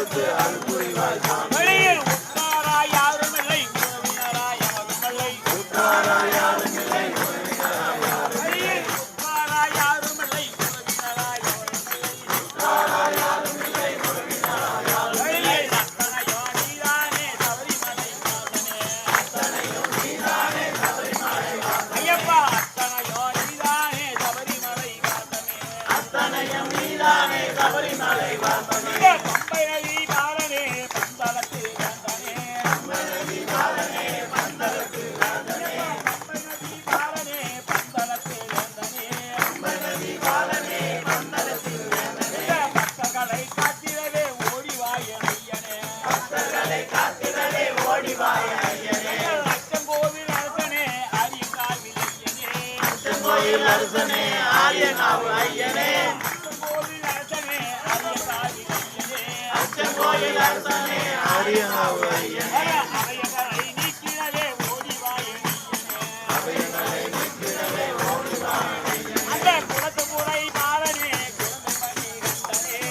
கொடுத்து அருள் புரிவாய் சாமி. வெளியில் உற்றாராய் யாரும் இல்லை உறவினராய் எவரும் இல்லை. உற்றாராய் யாரும் இல்லை உறவினராய் யாரும் இல்லை. வெளியில் உற்றாராய் யாரும் இல்லை உறவினராய் எவரும் இல்லை. உற்றாராய் யாரும் இல்லை உறவினராய் யாரும் இல்லை. வெளியில் அத்தனையோ நீதானே சபரிமலை வாசனே. அத்தனையும் நீதானே சபரிமலை வாசனே. ஐயப்பா அத்தனையோ நீதானே சபரிமலை வாசனே. அத்தனையும் நீதானே சபரிமலை வாசனே. இந்த பம்பை நதி பாலனே பந்தளத்து வேந்தனே. பம்பை நதி பாலனே பந்தளத்து வேந்தனே. பம்பை நதி பாலனே பந்தளத்து வேந்தனே. பம்பை நதி பாலனே பந்தளத்து வேந்தனே. இந்த பக்தர்களை காத்திடவே ஓடிவாய ஐயனே. பக்தர்களை காத்திடவே ஓடிவாய ஐயனே. அச்சங்கோவில் அரசனே அரியங்காவில் ஐயனே. அச்சங்கோயில் அரசனே ஆரியனாவு ஐயனே. அச்சங்கோவில் அரசனே அரியங்காவில் ஐயனே. அச்சங்கோயில் அரசனே ஆரியனாவு ஐயனே. அவையங்களை நீக்கிடவே ஓடிவாய ஐயனே. அவையங்களை நிற்கிறவே ஓடிவாய ஐயனே. அந்த குலத்து முறை பாலனே குழந்தை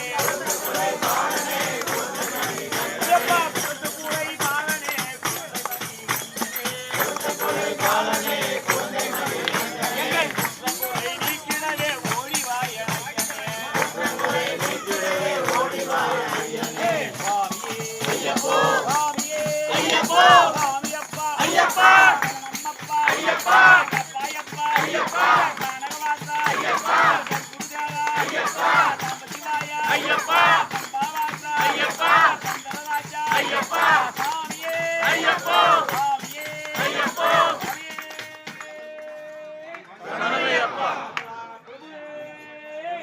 பாலனே ஐயப்பா குலத்து முறை பாலனே பாலனே குழந்தை எங்கள் குலமுறை நீக்கிடவே ஓடிவாய ஐயனே. மகளை நிற்கிறவே ஓடிவாய ஐயனே. சுவாமியே ஐயப்போ சுவாமியே ஐயப்போ சுவாமியப்பா ஐயப்பா நம்மப்பா ஐயப்பா ஐயப்பா ஐயப்பா கனகவாசா ஐயப்பா குருஜாரா ஐயப்பா தம்பதிவாயா ஐயப்பா பம்பாவாசா ஐயப்பா சந்தனராஜா ஐயப்பா சுவாமியே ஐயப்போ சுவாமியே ஐயப்போ சரணமையப்பா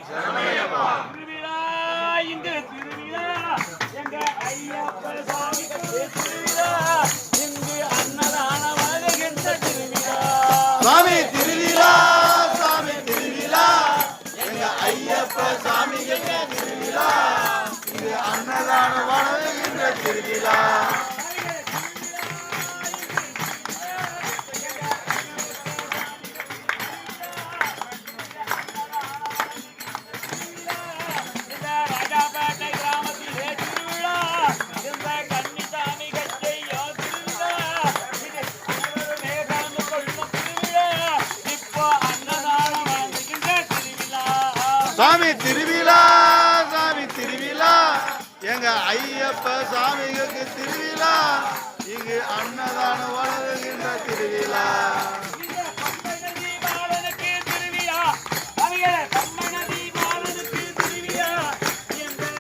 சரணமையப்பா. திருவிழா இங்கு திருவிழா எங்க ஐயப்ப சுவாமி திருவிழா இங்கு அன்னதான வருகின்ற திருவிழா. சாமி திருவிழா சாமி திருவிழா எங்க ஐயப்ப சாமிக்கு திருவிழா. இது அன்னதான வணங்குகின்ற திருவிழா. இந்த ராஜாபேட்டை கிராமத்திலே திருவிழா இந்த கன்னிசாமி கட்டையோ திருவிழா இது அனைவருமே கலந்து கொள்ளும் திருவிழா. இப்போ அன்னதானம் வழங்குகின்ற திருவிழா. சாமி திருவிழா சாமி திருவிழா எங்க ஐயப்ப சாமிக்கு திருவிழா. இங்கு அன்னதானம் வழங்குகின்ற திருவிழா.